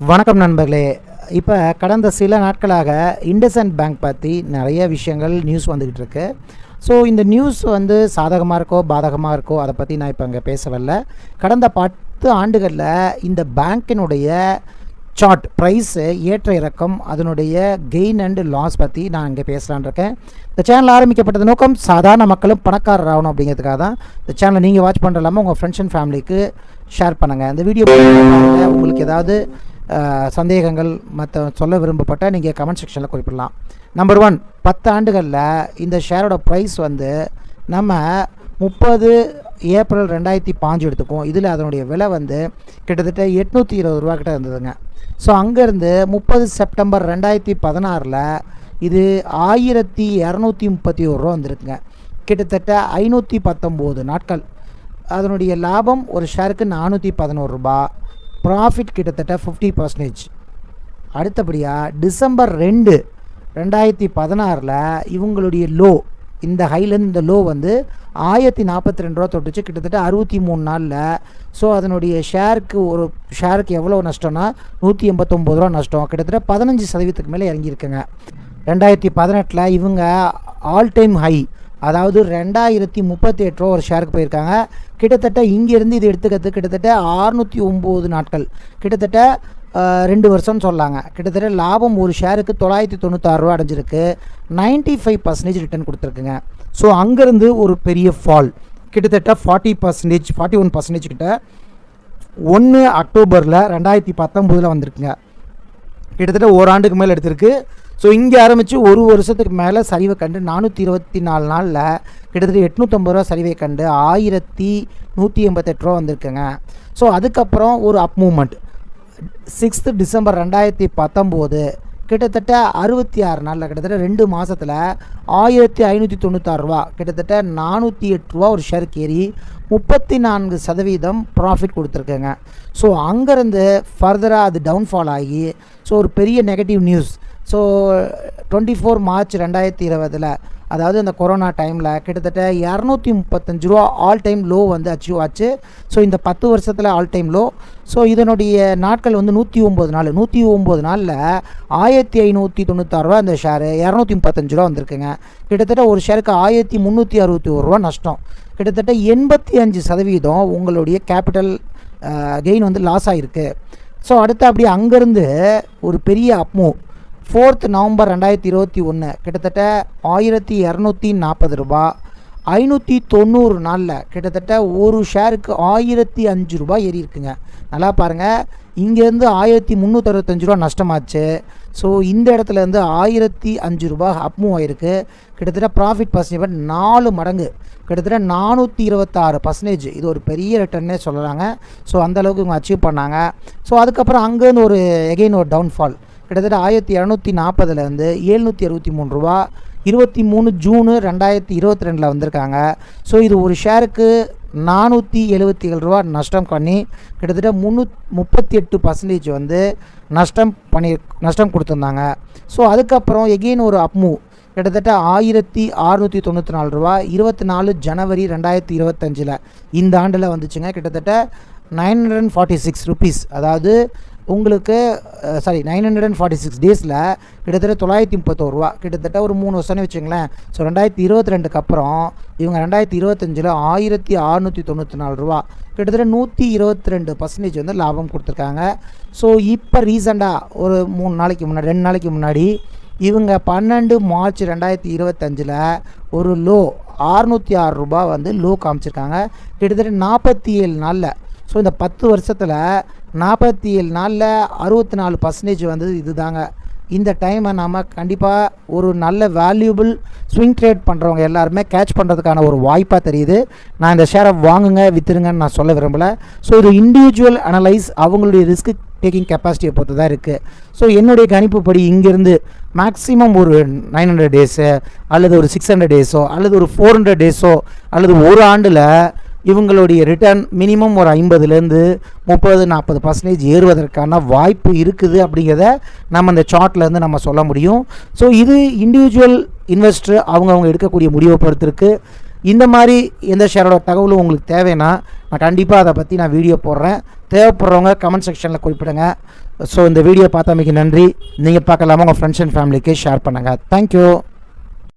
வணக்கம் நண்பர்களே. இப்போ கடந்த சில நாட்களாக இண்டஸ்இண்ட் பேங்க் பற்றி நிறைய விஷயங்கள் நியூஸ் வந்துக்கிட்டு இருக்கு. ஸோ இந்த நியூஸ் சாதகமாக இருக்கோ பாதகமாக இருக்கோ அதை பற்றி நான் இப்போ இங்கே பேசவில்லை. கடந்த 10 ஆண்டுகளில் இந்த பேங்க்கினுடைய சார்ட் ப்ரைஸு ஏற்ற இறக்கம், அதனுடைய கெயின் அண்டு லாஸ் பற்றி நான் இங்கே பேசலான் இருக்கேன். இந்த சேனல் ஆரம்பிக்கப்பட்டது நோக்கம் சாதாரண மக்களும் பணக்காரர் ஆகணும் அப்படிங்கிறதுக்காக தான். இந்த சேனலை நீங்கள் வாட்ச் பண்ணுற இல்லாமல் உங்கள் ஃப்ரெண்ட்ஸ் அண்ட் ஃபேமிலிக்கு ஷேர் பண்ணுங்கள். இந்த வீடியோ உங்களுக்கு ஏதாவது சந்தேகங்கள் சொல்ல விரும்பப்பட்ட நீங்கள் கமெண்ட் செக்ஷனில் குறிப்பிடலாம். நம்பர் 1, 10 ஆண்டுகளில் இந்த ஷேரோட ப்ரைஸ் நம்ம 30 ஏப்ரல் 2005 எடுத்துக்குவோம். இதில் அதனுடைய விலை கிட்டத்தட்ட 820 ரூபா கிட்ட இருந்ததுங்க. ஸோ அங்கேருந்து 30 செப்டம்பர் 2016 இது 1231 ரூபா வந்திருக்குங்க. கிட்டத்தட்ட 519 நாட்கள். அதனுடைய லாபம் ஒரு ஷேருக்கு 411 ரூபா. ப்ராஃபிட் கிட்டத்தட்ட 50%. அடுத்தபடியாக டிசம்பர் 2, 2016 இவங்களுடைய லோ, இந்த ஹைலேருந்து இந்த லோ 1042 ரூபா தொட்டுச்சு கிட்டத்தட்ட 63 நாளில். ஸோ அதனுடைய ஒரு ஷேருக்கு எவ்வளோ நஷ்டம்னா 189 ரூபா நஷ்டம். கிட்டத்தட்ட 15% மேலே இறங்கியிருக்குங்க. 2018 இவங்க ஆல் டைம் ஹை, அதாவது 2038 ரூபா ஒரு ஷேருக்கு போயிருக்காங்க. கிட்டத்தட்ட இங்கேருந்து இது எடுத்துக்கிறது கிட்டத்தட்ட 609 நாட்கள், கிட்டத்தட்ட 2 வருஷம்னு சொல்லாங்க. கிட்டத்தட்ட லாபம் ஒரு ஷேருக்கு 996 ரூபா அடைஞ்சிருக்கு. 95% ரிட்டர்ன் கொடுத்துருக்குங்க. ஸோ அங்கேருந்து ஒரு பெரிய ஃபால் கிட்டத்தட்ட 40%, 41% கிட்ட 1 அக்டோபரில் 2019 வந்திருக்குங்க. கிட்டத்தட்ட ஓராண்டுக்கு மேலே எடுத்திருக்கு. ஸோ இங்கே ஆரம்பித்து ஒரு வருஷத்துக்கு மேலே சரிவை கண்டு 424 நாளில் கிட்டத்தட்ட 850 ரூபா சரிவை கண்டு 1188 ரூபா வந்திருக்குங்க. ஸோ அதுக்கப்புறம் ஒரு அப் மூமெண்ட் 6 டிசம்பர் 2019 கிட்டத்தட்ட 66 நாளில் கிட்டத்தட்ட 2 மாதத்தில் 1596 ரூபா, கிட்டத்தட்ட 408 ரூபா ஒரு ஷேருக்கு ஏறி 34% ப்ராஃபிட் கொடுத்துருக்குங்க. ஸோ அங்கேருந்து ஃபர்தராக அது டவுன்ஃபால் ஆகி ஸோ ஒரு பெரிய நெகட்டிவ் நியூஸ். ஸோ 24 மார்ச் 2020 அதாவது அந்த கொரோனா டைமில் கிட்டத்தட்ட 235 ரூபா ஆல் டைம் லோ அச்சீவ் ஆச்சு. ஸோ இந்த 10 வருஷத்தில் ஆல் டைம் லோ. ஸோ இதனுடைய நாட்கள் 109 நாள். 109 நாளில் 1596 ரூபா அந்த ஷேரு 235 ரூபா வந்திருக்குங்க. கிட்டத்தட்ட ஒரு ஷேருக்கு 1361 ரூபா நஷ்டம். கிட்டத்தட்ட 85% உங்களுடைய கேபிட்டல் கெயின் லாஸ் ஆகிருக்கு. ஸோ அடுத்து அப்படி அங்கேருந்து ஒரு பெரிய அப்மூவ் 4 நவம்பர் 2021 கிட்டத்தட்ட 1240 ரூபா, 590 நாளில் கிட்டத்தட்ட ஒரு ஷேருக்கு 1005 ரூபா ஏறி இருக்குங்க. நல்லா பாருங்கள், இங்கேருந்து 1365 ரூபா நஷ்டமாச்சு. ஸோ இந்த இடத்துலேருந்து 1005 ரூபா அப்மூவ் ஆகிருக்கு. கிட்டத்தட்ட ப்ராஃபிட் பர்சன்டேஜ் 4 மடங்கு, கிட்டத்தட்ட 426%. இது ஒரு பெரிய ரிட்டர்னே சொல்லலாங்க. ஸோ அந்தளவுக்கு இவங்க அச்சீவ் பண்ணாங்க. ஸோ அதுக்கப்புறம் அங்கேருந்து ஒரு எகெயின் ஒரு டவுன்ஃபால் கிட்டத்தட்ட 1240 763 ரூபா 23 ஜூன் 2022 வந்திருக்காங்க. ஸோ இது ஒரு ஷேருக்கு 477 ரூபா நஷ்டம் பண்ணி கிட்டத்தட்ட 338% நஷ்டம் கொடுத்துருந்தாங்க. ஸோ அதுக்கப்புறம் எகெயின் ஒரு அப்மூவ் கிட்டத்தட்ட 1694 ரூபா 24 ஜனவரி 2025 இந்த ஆண்டில் வந்துச்சுங்க. கிட்டத்தட்ட 946 ருபீஸ், அதாவது உங்களுக்கு 946 டேஸில் கிட்டத்தட்ட 931 ரூபா, கிட்டத்தட்ட ஒரு 3 வருஷம்னு வச்சுங்களேன். ஸோ 2022 அப்புறம் இவங்க 2025 1694 ரூபா, கிட்டத்தட்ட 122% லாபம் கொடுத்துருக்காங்க. ஸோ இப்போ ரீசெண்டாக ஒரு 2 நாளைக்கு முன்னாடி இவங்க 12 மார்ச் 2025 ஒரு லோ 606 ரூபா லோ காமிச்சிருக்காங்க. கிட்டத்தட்ட 47 நாளில். ஸோ இந்த 10 வருஷத்தில் 47 நாளில் 64% இதுதாங்க. இந்த டைமை நாம் கண்டிப்பாக ஒரு நல்ல வேல்யூபிள் ஸ்விங் ட்ரேட் பண்ணுறவங்க எல்லாருமே கேட்ச் பண்ணுறதுக்கான ஒரு வாய்ப்பாக தெரியுது. நான் இந்த ஷேரை வாங்குங்க விற்றுருங்கன்னு நான் சொல்ல விரும்பலை. ஸோ இது இண்டிவிஜுவல் அனலைஸ், அவங்களுடைய ரிஸ்க் டேக்கிங் கெப்பாசிட்டியை பொறுத்து தான் இருக்குது. ஸோ என்னுடைய கணிப்புப்படி இங்கேருந்து மேக்ஸிமம் ஒரு 900 டேஸு அல்லது ஒரு 600 டேஸோ அல்லது ஒரு 400 டேஸோ அல்லது ஒரு ஆண்டில் இவங்களுடைய ரிட்டர்ன் மினிமம் ஒரு 50லேருந்து 30-40% ஏறுவதற்கான வாய்ப்பு இருக்குது அப்படிங்கிறத நம்ம இந்த சார்ட்லேருந்து நம்ம சொல்ல முடியும். ஸோ இது இண்டிவிஜுவல் இன்வெஸ்டர் அவங்க எடுக்கக்கூடிய முடிவை பொறுத்து இருக்குது. இந்த மாதிரி எந்த ஷேரோட தகவலும் உங்களுக்கு தேவைன்னா நான் கண்டிப்பாக அதை பற்றி வீடியோ போடுறேன். தேவைப்படுறவங்க கமெண்ட் செக்ஷனில் குறிப்பிடுங்க. ஸோ இந்த வீடியோ பார்த்தமைக்கு நன்றி. நீங்கள் பார்க்கலாமா உங்கள் ஃப்ரெண்ட்ஸ் அண்ட் ஃபேமிலிக்கு ஷேர் பண்ணுங்கள். தேங்க்யூ.